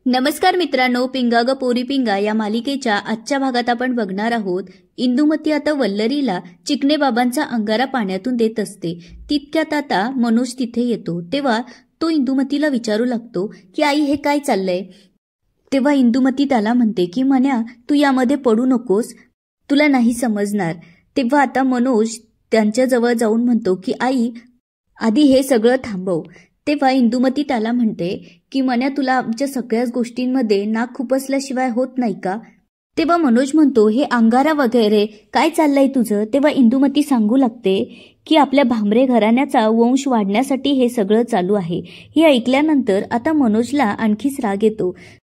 नमस्कार मित्रांनो, पिंगा ग पोरी पिंगा या मालिकेच्या आजच्या भागात आपण बघणार आहोत. इंदुमती आता वल्लरीला चिकणे बाबांचा अंगारा पाण्यातून देत असते. तितक्यात आता मनोज तिथे येतो. तेव्हा तो इंदुमतीला विचारू लागतो की आई हे काय चाललंय. तेव्हा इंदुमती त्याला म्हणते की मन्या, तू यामध्ये पडू नकोस, तुला नाही समजणार. तेव्हा आता मनोज त्यांच्याजवळ जाऊन म्हणतो की आई आधी हे सगळं थांबव. तेव्हा इंदुमती त्याला म्हणते की मन्या, तुला आमच्या सगळ्याच गोष्टींमध्ये नाक खुपसल्याशिवाय होत नाही का. तेव्हा मनोज म्हणतो हे अंगारा वगैरे काय चाललंय तुझं. तेव्हा इंदुमती सांगू लागते की आपल्या भांबरे घराण्याचा वंश वाढण्यासाठी हे सगळं चालू आहे. हे ऐकल्यानंतर आता मनोजला आणखीच राग येतो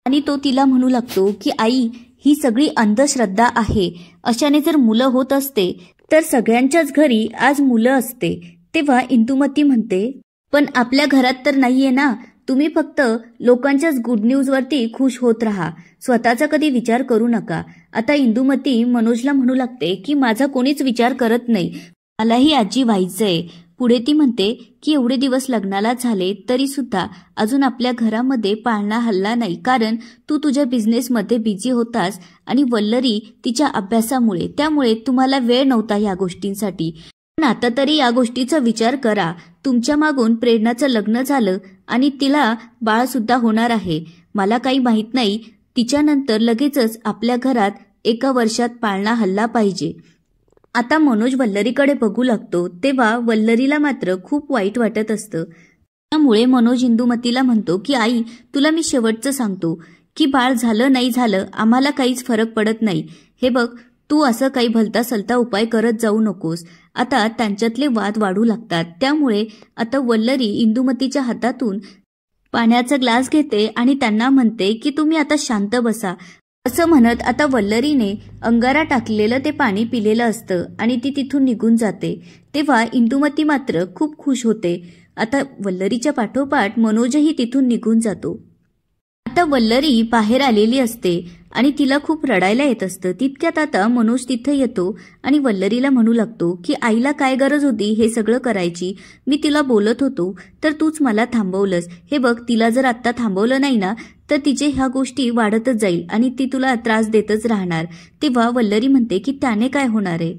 आणि तो तिला म्हणू लागतो की आई ही सगळी अंधश्रद्धा आहे. अशाने जर मुलं होत असते तर सगळ्यांच्याच घरी आज मुलं असते. तेव्हा इंदुमती म्हणते पण आपल्या घरात तर नाहीये ना. तुम्ही फक्त लोकांच्याच गुड न्यूज वरती खुश होत राहा, स्वतःचा कधी विचार करू नका. आता इंदुमती मनोजला म्हणू लागते की माझा कोणीच विचार करत नाही, मलाही आजी व्हायचंय. पुढे ती म्हणते की एवढे दिवस लग्नाला झाले तरी सुद्धा अजून आपल्या घरामध्ये पाळणा हल्ला नाही, कारण तू तुझ्या बिझनेसमध्ये बिझी होतास आणि वल्लरी तिच्या अभ्यासामुळे, त्यामुळे तुम्हाला वेळ नव्हता या गोष्टींसाठी. पण आता तरी या गोष्टीचा विचार करा. तुमच्या मागून प्रेरणाचं लग्न झालं आणि तिला बाळ सुद्धा होणार आहे. मला काही माहित नाही, तिच्यानंतर लगेचच आपल्या घरात 1 वर्षात पाळणा हल्ला पाहिजे. आता मनोज वल्लरीकडे बघू लागतो. तेव्हा वल्लरीला मात्र खूप वाईट वाटत असतं. त्यामुळे मनोज इंदुमतीला म्हणतो की आई तुला मी शेवटचं सांगतो की बाळ झालं नाही झालं आम्हाला काहीच फरक पडत नाही. हे बघ, तू असं काही भलता सलता उपाय करत जाऊ नकोस. आता त्यांच्यातले वाद वाढू लागतात. त्यामुळे आता वल्लरी इंदुमतीच्या हातातून पाण्याचा ग्लास घेते आणि त्यांना म्हणते की तुम्ही आता शांत बसा. असं म्हणत आता वल्लरीने अंगारा टाकलेलं ते पाणी पिलेलं असतं आणि ती तिथून निघून जाते. तेव्हा इंदुमती मात्र खूप खुश होते. आता वल्लरीच्या पाठोपाठ मनोजही तिथून निघून जातो. आता वल्लरी बाहेर आलेली असते आणि तिला खूप रडायला येत असतं. तितक्यात आता मनोज तिथे येतो आणि वल्लरीला म्हणू लागतो की आईला काय गरज होती हे सगळं करायची. मी तिला बोलत होतो तर तूच मला थांबवलंस. हे बघ, तिला जर आत्ता थांबवलं नाही ना तर तिचे ह्या गोष्टी वाढतच जाईल आणि ती तुला त्रास देतच राहणार. तेव्हा वल्लरी म्हणते की त्याने काय होणार आहे.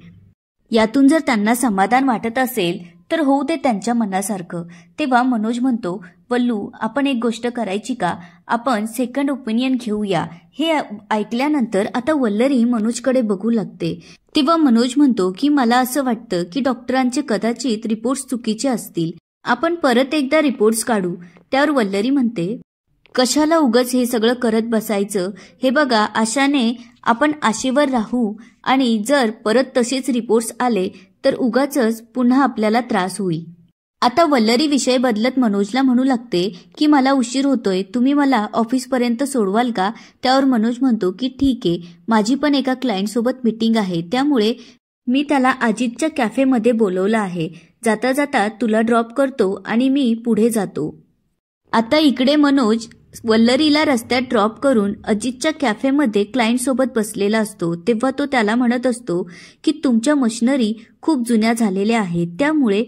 यातून जर त्यांना समाधान वाटत असेल तर होऊ दे त्यांच्या मनासारखं. तेव्हा मनोज म्हणतो वल्लू, आपण एक गोष्ट करायची का, आपण सेकंड ओपिनियन घेऊया. हे ऐकल्यानंतर आता वल्लरी मनोजकडे बघू लागते. तेव्हा मनोज म्हणतो की मला असं वाटतं की डॉक्टरांचे कदाचित रिपोर्ट्स चुकीचे असतील, आपण परत एकदा रिपोर्ट्स काढू. त्यावर वल्लरी म्हणते कशाला उगाच हे सगळं करत बसायचं. हे बघा, आशाने आपण आशेवर राहू आणि जर परत तसेच रिपोर्ट्स आले तर उगाचच पुन्हा आपल्याला त्रास होईल. आता वल्लरी विषय बदलत मनोजला म्हणू लागते की मला उशीर होतोय, तुम्ही मला ऑफिसपर्यंत सोडवाल का. त्यावर मनोज म्हणतो की ठीक आहे, माझी पण एका क्लायंट सोबत मीटिंग आहे, त्यामुळे मी त्याला अजितच्या कॅफेमध्ये बोलवलं आहे. जाता जाता तुला ड्रॉप करतो आणि मी पुढे जातो. आता इकडे मनोज वल्लरीला रस्त्यात ड्रॉप करून अजितच्या कॅफेमध्ये क्लायंट सोबत बसलेला असतो. तेव्हा तो त्याला म्हणत असतो की तुमच्या मशिनरी खूप जुन्या झालेल्या आहेत, त्यामुळे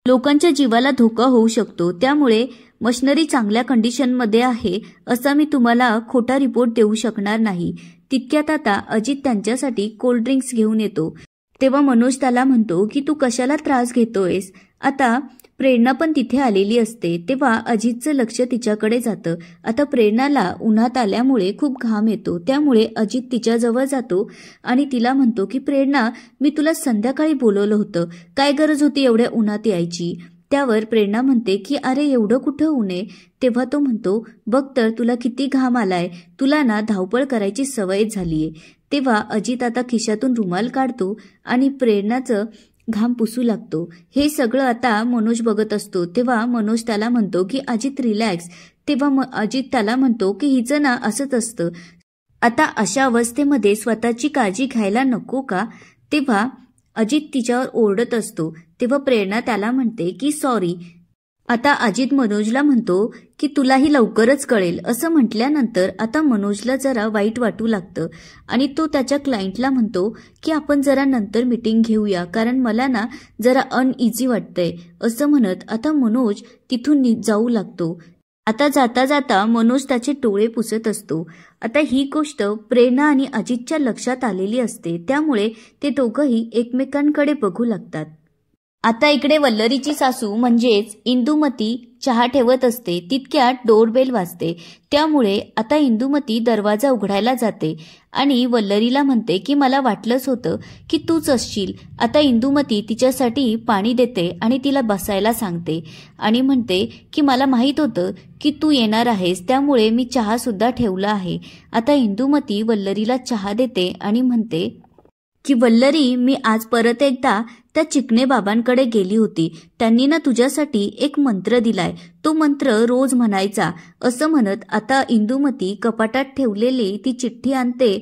लोकांच्या जीवाला धोका होऊ शकतो. त्यामुळे मशिनरी चांगल्या कंडिशनमध्ये आहे असा मी तुम्हाला खोटा रिपोर्ट देऊ शकणार नाही. तितक्यात आता अजित त्यांच्यासाठी कोल्ड ड्रिंक्स घेऊन येतो. तेव्हा मनोज त्याला म्हणतो की तू कशाला त्रास घेतोयस. आता प्रेरणा पण तिथे आलेली असते. तेव्हा अजितचं लक्ष तिच्याकडे जातं. आता प्रेरणाला उन्हात आल्यामुळे खूप घाम येतो, त्यामुळे अजित तिच्याजवळ जातो आणि तिला म्हणतो की प्रेरणा, मी तुला संध्याकाळी बोलवलं होतं, काय गरज होती एवढ्या उन्हात यायची. त्यावर प्रेरणा म्हणते की अरे एवढं कुठं ऊन आहे. तेव्हा तो म्हणतो बघ तर तुला किती घाम आलाय, तुला ना धावपळ करायची सवय झालीये. तेव्हा अजित आता खिशातून रुमाल काढतो आणि प्रेरणाचं घाम पुसू लागतो. हे सगळं आता मनोज बघत असतो. तेव्हा मनोज त्याला म्हणतो की अजित रिलॅक्स. तेव्हा अजित त्याला म्हणतो की हिचं ना असंच असतं, आता अशा अवस्थेमध्ये स्वतःची काळजी घ्यायला नको का. तेव्हा अजित तिच्यावर ओरडत असतो. तेव्हा प्रेरणा त्याला म्हणते की सॉरी. आता अजित मनोजला म्हणतो की तुलाही लवकरच कळेल. असं म्हटल्यानंतर आता मनोजला जरा वाईट वाटू लागतं आणि तो त्याच्या क्लायंटला म्हणतो की आपण जरा नंतर मीटिंग घेऊया, कारण मला ना जरा अनइझी वाटतंय. असं म्हणत आता मनोज तिथून जाऊ लागतो. आता जाता जाता मनोज त्याचे डोळे पुसत असतो. आता ही गोष्ट प्रेरणा आणि अजितच्या लक्षात आलेली असते, त्यामुळे ते दोघंही एकमेकांकडे बघू लागतात. आता इकडे वल्लरीची सासू म्हणजेच इंदुमती चहा ठेवत असते. तितक्यात डोरबेल वाजते. त्यामुळे आता इंदुमती दरवाजा उघडायला जाते आणि वल्लरीला म्हणते की मला वाटलंच होतं की तूच असशील. आता इंदुमती तिच्यासाठी पाणी देते आणि तिला बसायला सांगते आणि म्हणते की मला माहीत होतं की तू येणार आहेस, त्यामुळे मी चहा सुद्धा ठेवला आहे. आता इंदुमती वल्लरीला चहा देते आणि म्हणते की वल्लरी, मी आज परत एकदा त्या चिकणे बाबांकडे गेली होती. त्यांनी ना तुझ्यासाठी एक मंत्र दिलाय, तो मंत्र रोज म्हणायचा. असं म्हणत आता इंदुमती कपाटात ठेवलेली ती चिठ्ठी आणते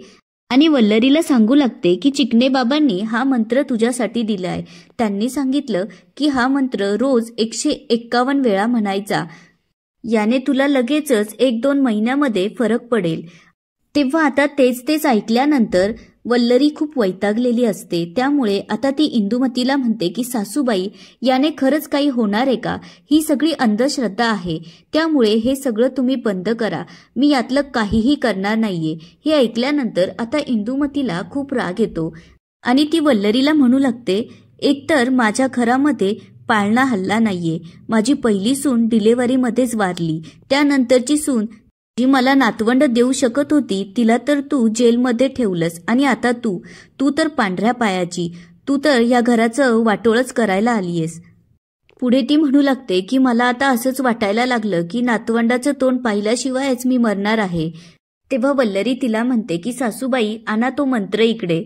आणि वल्लरीला सांगू लागते की चिकणे बाबांनी हा मंत्र तुझ्यासाठी दिलाय. त्यांनी सांगितलं की हा मंत्र रोज 151 वेळा म्हणायचा. याने तुला लगेचच 1-2 महिन्यामध्ये फरक पडेल. तेव्हा आता तेच ऐकल्यानंतर वल्लरी खूप वैतागलेली असते. त्यामुळे आता ती इंदुमतीला म्हणते की सासूबाई, याने खरंच काही होणार आहे का? ही सगळी अंधश्रद्धा आहे, त्यामुळे हे सगळं तुम्ही बंद करा. मी यातलं काहीही करणार नाहीये. हे ऐकल्यानंतर आता इंदुमतीला खूप राग येतो आणि ती वल्लरीला म्हणू लागते, एकतर माझ्या घरामध्ये पाळणा हल्ला नाहीये. माझी पहिली सून डिलेव्हरीमध्येच वारली. त्यानंतरची सून जी मला नातवंड देऊ शकत होती, तिला तर तू जेलमध्ये ठेवलंस. आणि आता तू तर पांढऱ्या पायाची, तू तर या घराचं वाटोळच करायला आलीयस. पुढे ती म्हणू लागते की मला आता असंच वाटायला लागलं की नातवंडाचं तोंड पाहिल्याशिवायच मी मरणार आहे. तेव्हा वल्लरी तिला म्हणते की सासूबाई, आणा तो मंत्र इकडे.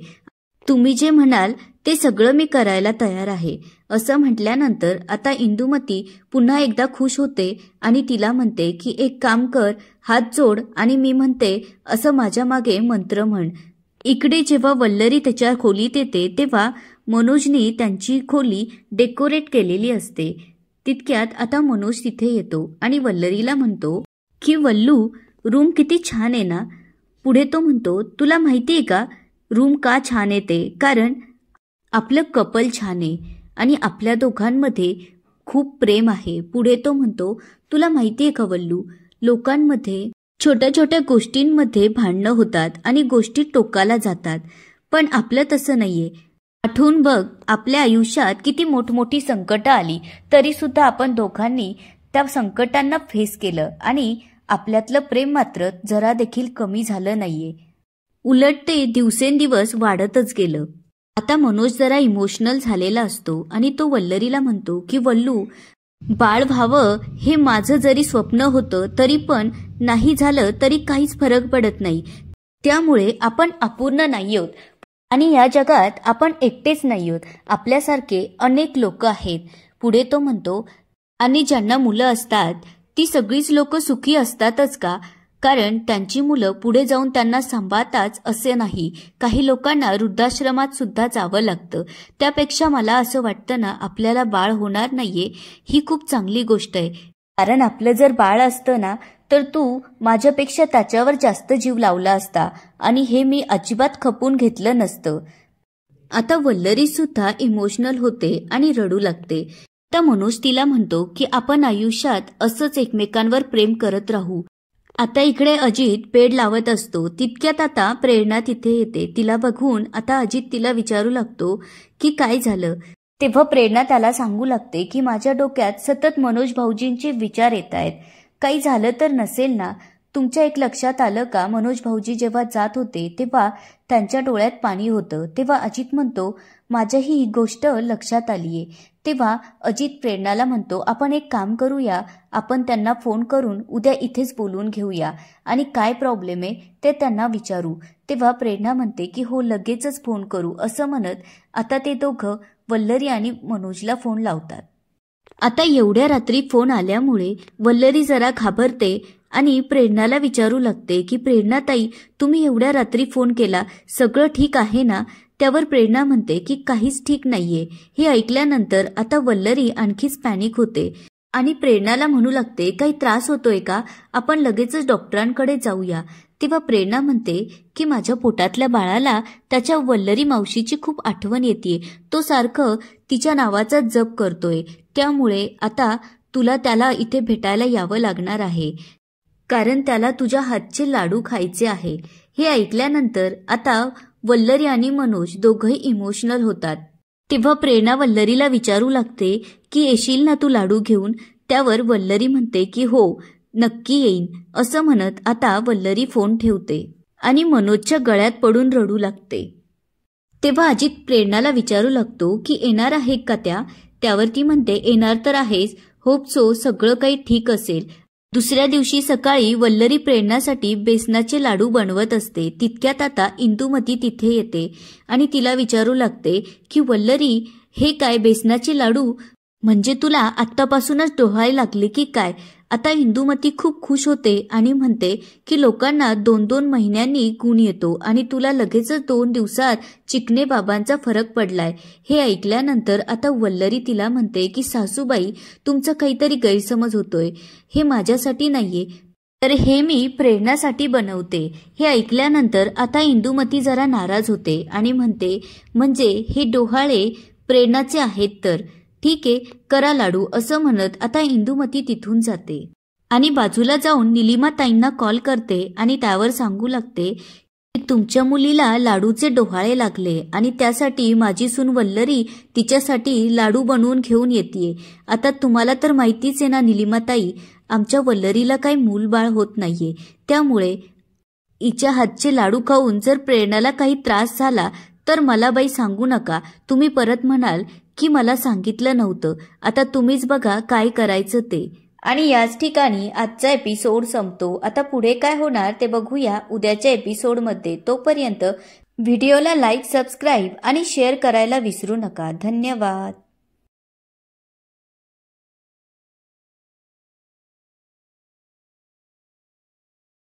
तुम्ही जे म्हणाल ते सगळं मी करायला तयार आहे. असं म्हटल्यानंतर आता इंदुमती पुन्हा एकदा खुश होते आणि तिला म्हणते की एक काम कर, हात जोड आणि मी म्हणते असं माझ्या मागे मंत्र म्हण. इकडे जेव्हा वल्लरी त्याच्या खोलीत येते तेव्हा मनोजनी त्यांची खोली डेकोरेट केलेली असते. तितक्यात आता मनोज तिथे येतो आणि वल्लरीला म्हणतो की वल्लू, रूम किती छान आहे ना. पुढे तो म्हणतो, तुला माहिती आहे का रूम का छान येते? कारण आपलं कपल छान आहे आणि आपल्या दोघांमध्ये खूप प्रेम आहे. पुढे तो म्हणतो, तुला माहिती आहे का वल्लू, लोकांमध्ये छोट्या छोट्या गोष्टींमध्ये भांडणं होतात आणि गोष्टी टोकाला जातात, पण आपलं तसं नाहीये. आठवून बघ, आपल्या आयुष्यात किती मोठमोठी संकटं आली तरी सुद्धा आपण दोघांनी त्या संकटांना फेस केलं आणि आपल्यातलं प्रेम मात्र जरा देखील कमी झालं नाहीये. उलट ते दिवसेंदिवस वाढतच गेलं. आता मनोज जरा इमोशनल झालेला असतो आणि तो वल्लरीला म्हणतो की वल्लू, बाळ व्हावं हे माझं जरी स्वप्न होतं तरी पण नाही झालं तरी काहीच फरक पडत नाही. त्यामुळे आपण अपूर्ण नाही आहोत आणि या जगात आपण एकटेच नाही आहोत. आपल्यासारखे अनेक लोक आहेत. पुढे तो म्हणतो, आणि ज्यांना मुलं असतात ती सगळीच लोक सुखी असतातच का? कारण त्यांची मुलं पुढे जाऊन त्यांना सांभाळताच असे नाही. काही लोकांना वृद्धाश्रमात सुद्धा जावं लागतं. त्यापेक्षा मला असं वाटतं ना, आपल्याला बाळ होणार नाहीये ही खूप चांगली गोष्ट आहे. कारण आपलं जर बाळ असतं ना तर तू माझ्यापेक्षा त्याच्यावर जास्त जीव लावला असता आणि हे मी अजिबात खपून घेतलं नसतं. आता वल्लरी सुद्धा इमोशनल होते आणि रडू लागते. तर मनोज तिला म्हणतो की आपण आयुष्यात असंच एकमेकांवर प्रेम करत राहू. आता इकडे अजित बेड लावत असतो. तितक्यात आता प्रेरणा तिथे येते. तिला बघून आता अजित तिला विचारू लागतो की काय झालं. तेव्हा प्रेरणा त्याला सांगू लागते की माझ्या डोक्यात सतत मनोज भाऊजींचे विचार येत आहेत. काही झालं तर नसेल ना? तुमच्या एक लक्षात आलं का, मनोज भाऊजी जेव्हा जात होते तेव्हा त्यांच्या डोळ्यात पाणी होतं. तेव्हा अजित म्हणतो, माझ्याही ही गोष्ट लक्षात आलीये. तेव्हा अजित प्रेरणाला म्हणतो, आपण एक काम करूया, आपण त्यांना फोन करून उद्या इथेच बोलून घेऊया आणि काय प्रॉब्लेम आहे ते त्यांना विचारू. तेव्हा प्रेरणा म्हणते की हो, लगेचच फोन करू. असं म्हणत आता ते दोघं वल्लरी आणि मनोजला फोन लावतात. आता एवढ्या रात्री फोन आल्यामुळे वल्लरी जरा घाबरते आणि प्रेरणाला विचारू लागते की प्रेरणाताई, तुम्ही एवढ्या रात्री फोन केला, सगळं ठीक आहे ना? त्यावर प्रेरणा म्हणते की काहीच ठीक नाहीये. हे ऐकल्यानंतर आता वल्लरी आणखीच पॅनिक होते आणि प्रेरणाला म्हणू लागते, काही त्रास होतोय का? आपण लगेचच डॉक्टरांकडे जाऊया. तेव्हा प्रेरणा म्हणते की माझ्या पोटातल्या बाळाला त्याच्या वल्लरी मावशीची खूप आठवण येते. तो सारखं तिच्या नावाचा जप करतोय. त्यामुळे आता तुला त्याला इथे भेटायला यावं लागणार आहे, कारण त्याला तुझ्या हातचे लाडू खायचे आहे. हे ऐकल्यानंतर आता वल्लरी आणि मनोज दोघंही इमोशनल होतात. तेव्हा प्रेरणा वल्लरीला विचारू लागते की येशील ना तू लाडू घेऊन. त्यावर वल्लरी म्हणते की हो नक्की येईन. असं म्हणत आता वल्लरी फोन ठेवते आणि मनोजच्या गळ्यात पडून रडू लागते. तेव्हा अजित प्रेरणाला विचारू लागतो की येणार आहे का त्या. त्यावर ती म्हणते येणार तर आहेच, होप सो सगळं काही ठीक असेल. दुसऱ्या दिवशी सकाळी वल्लरी प्रेरणासाठी बेसनाचे लाडू बनवत असते. तितक्यात आता इंदुमती तिथे येते आणि तिला विचारू लागते की वल्लरी हे काय बेसनाचे लाडू, म्हणजे तुला आत्तापासूनच डोहाळे लागले की काय. आता इंदुमती खूप खुश होते आणि म्हणते की लोकांना 2-2 महिन्यांनी गुण येतो आणि तुला लगेचच 2 दिवसात चिकणे बाबांचा फरक पडलाय. हे ऐकल्यानंतर आता वल्लरी तिला म्हणते की सासूबाई तुमचा काहीतरी गैरसमज होतोय, हे माझ्यासाठी नाहीये, तर हे मी प्रेरणासाठी बनवते. हे ऐकल्यानंतर आता इंदुमती जरा नाराज होते आणि म्हणते म्हणजे हे डोहाळे प्रेरणाचे आहेत तर ठीक आहे करा लाडू. असं म्हणत आता इंदुमती तिथून जाते आणि बाजूला जाऊन निलिमाताईंना कॉल करते आणि त्यावर सांगू लागते की तुमच्या मुलीला लाडूचे डोहाळे लागले आणि त्यासाठी माझी सून वल्लरी तिच्यासाठी लाडू बनवून घेऊन येते. आता तुम्हाला तर माहितीच आहे ना निलिमाताई, आमच्या वल्लरीला काही मूलबाळ होत नाहीये, त्यामुळे हिच्या हातचे लाडू खाऊन जर प्रेरणाला काही त्रास झाला तर मला बाई सांगू नका. तुम्ही परत म्हणाल की मला सांगितलं नव्हतं. आता तुम्हीच बघा काय करायचं ते. आणि याच ठिकाणी आजचा एपिसोड संपतो. आता पुढे काय होणार ते बघूया उद्याच्या एपिसोडमध्ये. तोपर्यंत व्हिडिओला लाईक, सबस्क्राईब आणि शेअर करायला विसरू नका. धन्यवाद.